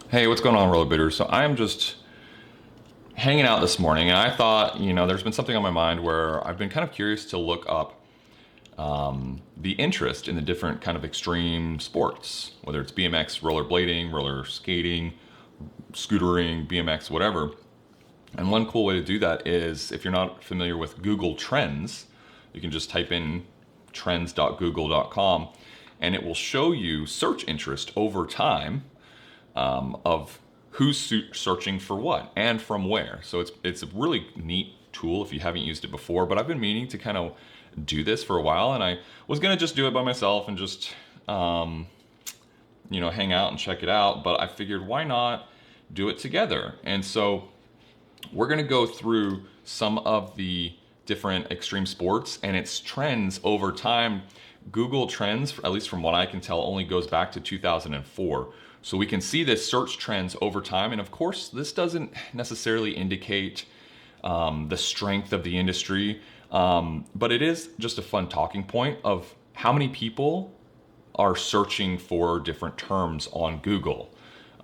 Hey, what's going on, Rollerbitters? So I'm just hanging out this morning, and I thought, there's been something on my mind where I've been kind of curious to look up the interest in the different kind of extreme sports, whether it's BMX, rollerblading, roller skating, scootering, BMX, whatever. And one cool way to do that is if you're not familiar with Google Trends, you can just type in trends.google.com and it will show you search interest over time of who's searching for what and from where. So it's a really neat tool if you haven't used it before, but I've been meaning to kind of do this for a while, and I was gonna just do it by myself and just hang out and check it out, but I figured why not do it together. And so we're gonna go through some of the different extreme sports and its trends over time. Google Trends, at least from what I can tell, only goes back to 2004. So we can see this search trends over time. And of course, this doesn't necessarily indicate the strength of the industry, but it is just a fun talking point of how many people are searching for different terms on Google.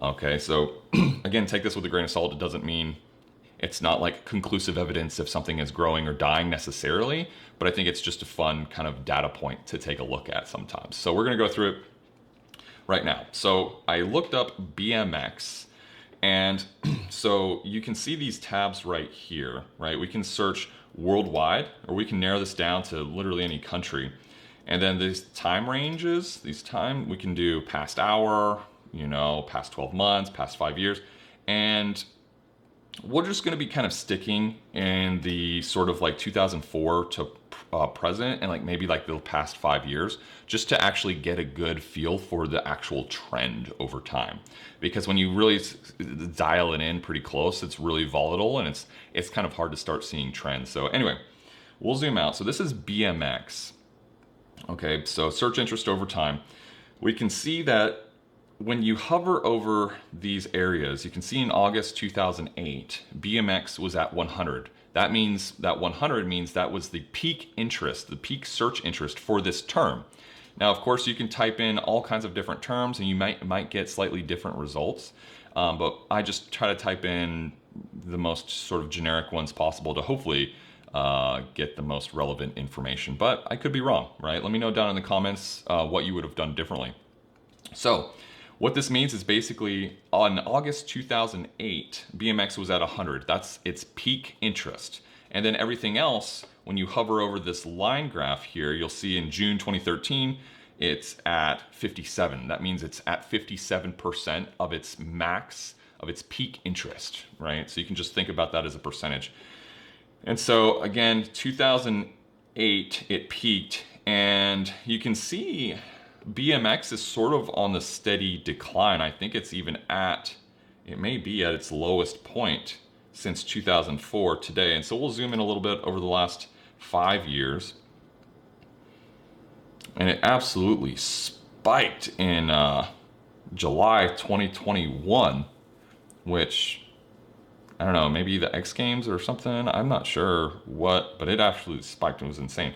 Okay, so again, take this with a grain of salt. It doesn't mean it's not like conclusive evidence if something is growing or dying necessarily, but I think it's just a fun kind of data point to take a look at sometimes. So we're gonna go through it right now. So I looked up BMX, and so you can see these tabs right here, right? We can search worldwide, or we can narrow this down to literally any country. And then these time ranges, we can do past hour, past 12 months, past 5 years. And we're just going to be kind of sticking in the sort of like 2004 to present, and like maybe like the past 5 years, just to actually get a good feel for the actual trend over time. Because when you really dial it in pretty close, it's really volatile, and it's kind of hard to start seeing trends. So anyway, we'll zoom out. So this is BMX. Okay, so search interest over time. We can see that when you hover over these areas, you can see in August 2008, BMX was at 100. That means that 100 means that was the peak interest, the peak search interest for this term. Now, of course, you can type in all kinds of different terms and you might get slightly different results. But I just try to type in the most sort of generic ones possible to hopefully get the most relevant information. But I could be wrong, right? Let me know down in the comments what you would have done differently. So what this means is basically on August 2008, BMX was at 100. That's its peak interest. And then everything else, when you hover over this line graph here, you'll see in June 2013, it's at 57. That means it's at 57% of its max, of its peak interest, right? So you can just think about that as a percentage. And so again, 2008, it peaked, and you can see BMX is sort of on the steady decline. I think it may be at its lowest point since 2004 today. And so we'll zoom in a little bit over the last 5 years. And it absolutely spiked in July 2021, which, I don't know, maybe the X Games or something. I'm not sure what, but it absolutely spiked. It was insane.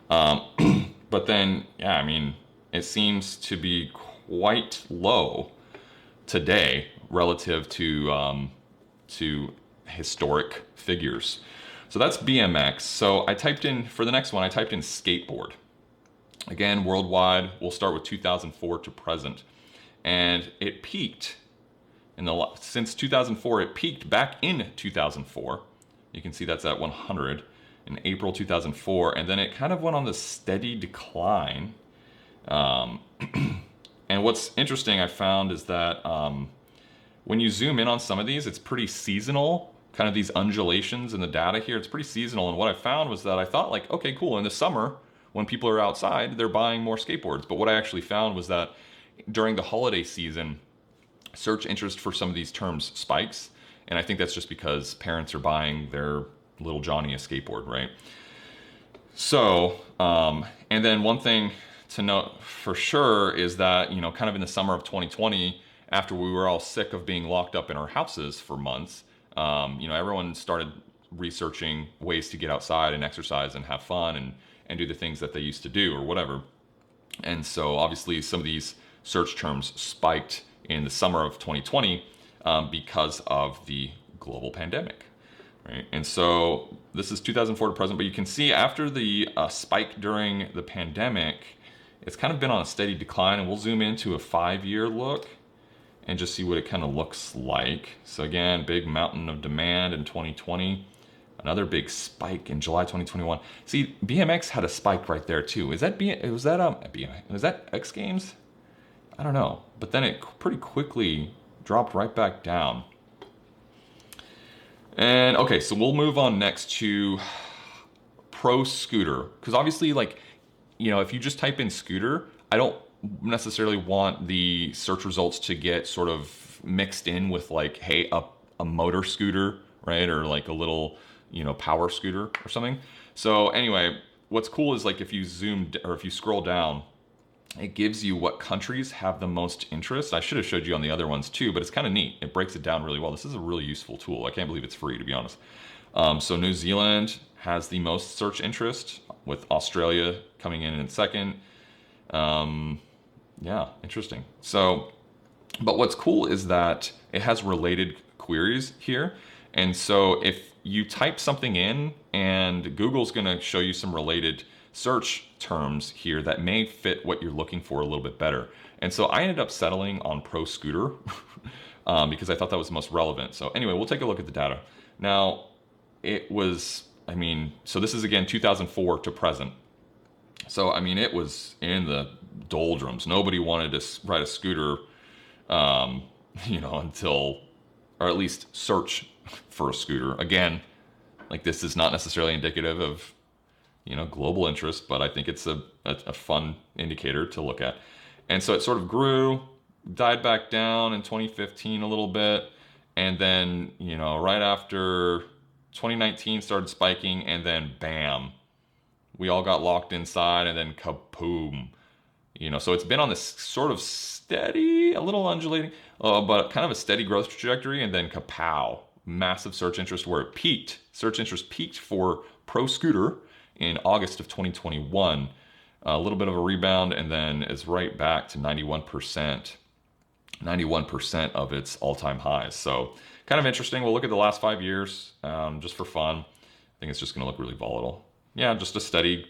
But then, yeah, I mean, it seems to be quite low today relative to historic figures. So that's BMX. So I typed in, for the next one, I typed in skateboard. Again, worldwide, we'll start with 2004 to present. And it peaked, since 2004, it peaked back in 2004. You can see that's at 100 in April 2004. And then it kind of went on this steady decline. And what's interesting I found is that when you zoom in on some of these, it's pretty seasonal, kind of these undulations in the data here. It's pretty seasonal. And what I found was that I thought like, okay, cool. In the summer, when people are outside, they're buying more skateboards. But what I actually found was that during the holiday season, search interest for some of these terms spikes. And I think that's just because parents are buying their little Johnny a skateboard, right? So, and then one thing to note for sure is that, kind of in the summer of 2020, after we were all sick of being locked up in our houses for months, everyone started researching ways to get outside and exercise and have fun and do the things that they used to do or whatever. And so obviously some of these search terms spiked in the summer of 2020 because of the global pandemic. Right? And so this is 2004 to present, but you can see after the spike during the pandemic, it's kind of been on a steady decline, and we'll zoom into a 5-year look and just see what it kind of looks like. So again, big mountain of demand in 2020, another big spike in July 2021. See, BMX had a spike right there too. Was that X Games? I don't know, but then it pretty quickly dropped right back down. And okay, so we'll move on next to pro scooter, because obviously, like, you know, if you just type in scooter, I don't necessarily want the search results to get sort of mixed in with like, hey, a motor scooter, right? Or like a little, you know, power scooter or something. So anyway, what's cool is like if you if you scroll down, it gives you what countries have the most interest. I should have showed you on the other ones too, but it's kind of neat. It breaks it down really well. This is a really useful tool. I can't believe it's free, to be honest. So New Zealand has the most search interest, with Australia coming in second. Yeah, interesting. So, but what's cool is that it has related queries here. And so if you type something in, and Google's gonna show you some related search terms here that may fit what you're looking for a little bit better. And so I ended up settling on pro scooter because I thought that was the most relevant. So anyway, we'll take a look at the data. Now, it was, I mean, so this is again 2004 to present. So, I mean, it was in the doldrums. Nobody wanted to ride a scooter, you know, until, or at least search for a scooter. Again, like, this is not necessarily indicative of, you know, global interest, but I think it's a fun indicator to look at. And so it sort of grew, died back down in 2015 a little bit, and then, you know, right after 2019 started spiking, and then bam, we all got locked inside, and then kaboom. You know, so it's been on this sort of steady, a little undulating, but kind of a steady growth trajectory, and then kapow, massive search interest where it peaked. Search interest peaked for pro scooter in August of 2021, a little bit of a rebound, and then it's right back to 91% of its all-time highs. So kind of interesting. We'll look at the last 5 years just for fun. I think it's just going to look really volatile. Yeah, just a steady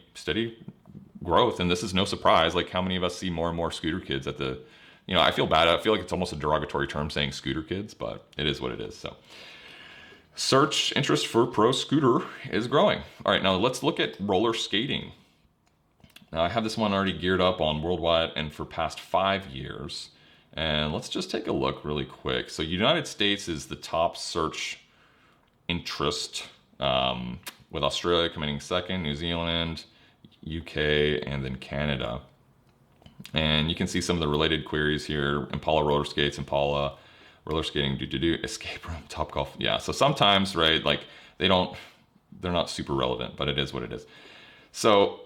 growth, and this is no surprise. Like, how many of us see more and more scooter kids at the, you know, I feel bad. I feel like it's almost a derogatory term saying scooter kids, but it is what it is. So search interest for pro scooter is growing. All right, now let's look at roller skating. Now I have this one already geared up on worldwide and for past 5 years. And let's just take a look really quick. So United States is the top search interest, with Australia coming in second, New Zealand, UK, and then Canada. And you can see some of the related queries here. Impala roller skates, Impala roller skating, escape room, Topgolf. Yeah, so sometimes, right, like they're not super relevant, but it is what it is. So,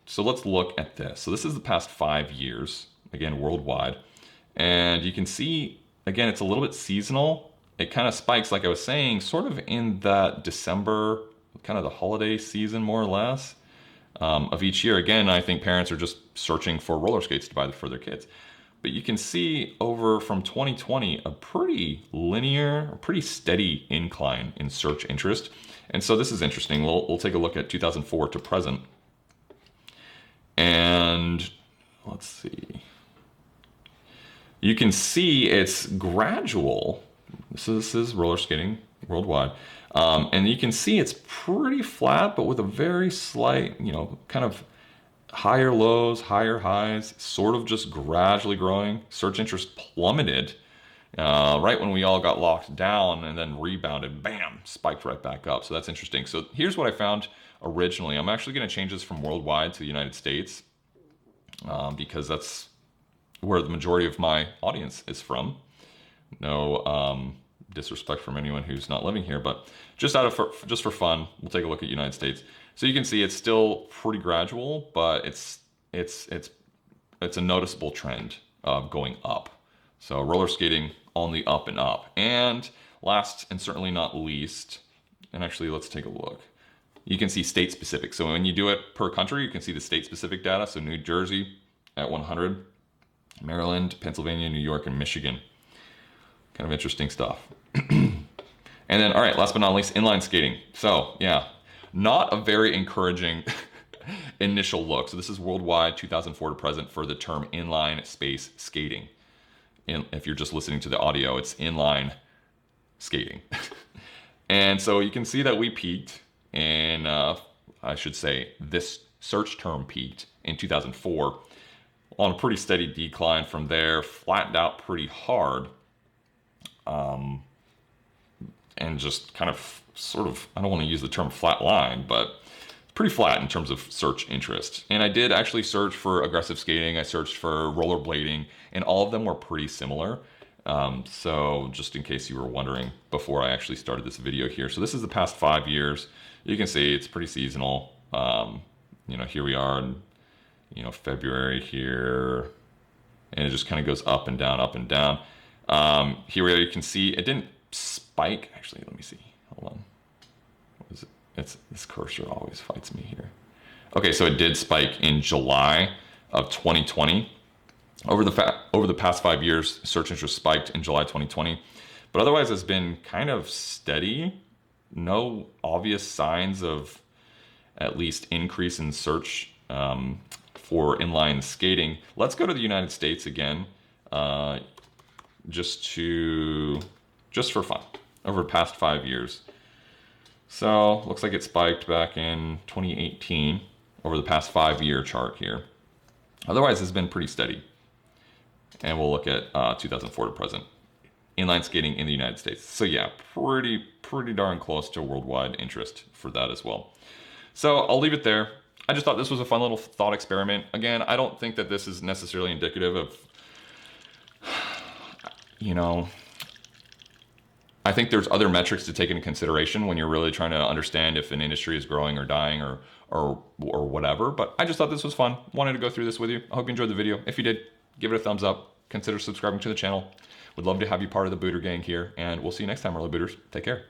so let's look at this. So this is the past 5 years, again, worldwide. And you can see, again, it's a little bit seasonal. It kind of spikes, like I was saying, sort of in that December, kind of the holiday season, more or less, of each year. Again, I think parents are just searching for roller skates to buy for their kids. But you can see over from 2020, a pretty linear, a pretty steady incline in search interest. And so this is interesting. We'll take a look at 2004 to present. And let's see. You can see it's gradual. So this is roller skating worldwide. And you can see it's pretty flat, but with a very slight, you know, kind of higher lows, higher highs, sort of just gradually growing. Search interest plummeted right when we all got locked down, and then rebounded, bam, spiked right back up. So that's interesting. So here's what I found originally. I'm actually going to change this from worldwide to the United States because that's where the majority of my audience is from. No disrespect from anyone who's not living here, but just just for fun, we'll take a look at United States. So you can see it's still pretty gradual, but it's a noticeable trend of going up. So roller skating on the up and up. And last and certainly not least, and actually let's take a look. You can see state specific. So when you do it per country, you can see the state specific data. So New Jersey at 100, Maryland, Pennsylvania, New York, and Michigan. Kind of interesting stuff. And then, all right, last but not least, inline skating. So yeah, not a very encouraging initial look. So this is worldwide 2004 to present for the term inline space skating. If you're just listening to the audio, it's inline skating. And so you can see that we peaked in, I should say, this search term peaked in 2004 on a pretty steady decline from there, flattened out pretty hard. And just kind of sort of, I don't want to use the term flat line, but pretty flat in terms of search interest. And I did actually search for aggressive skating. I searched for rollerblading, and all of them were pretty similar. So just in case you were wondering before I actually started this video here. So this is the past 5 years. You can see it's pretty seasonal. You know, here we are in, you know, February here, and it just kind of goes up and down, up and down. Here we are, you can see it didn't spike. Actually, let me see. Hold on. What is it? It's this cursor always fights me here. Okay, so it did spike in July of 2020. Over the past 5 years, search interest spiked in July 2020, but otherwise it's been kind of steady. No obvious signs of at least increase in search for inline skating. Let's go to the United States again, just for fun, over the past 5 years. So looks like it spiked back in 2018 over the past 5-year chart here. Otherwise, it's been pretty steady. And we'll look at 2004 to present. Inline skating in the United States. So yeah, pretty darn close to worldwide interest for that as well. So I'll leave it there. I just thought this was a fun little thought experiment. Again, I don't think that this is necessarily indicative of, you know, I think there's other metrics to take into consideration when you're really trying to understand if an industry is growing or dying or whatever. But I just thought this was fun. Wanted to go through this with you. I hope you enjoyed the video. If you did, give it a thumbs up. Consider subscribing to the channel. Would love to have you part of the Booter gang here, and we'll see you next time, early booters. Take care.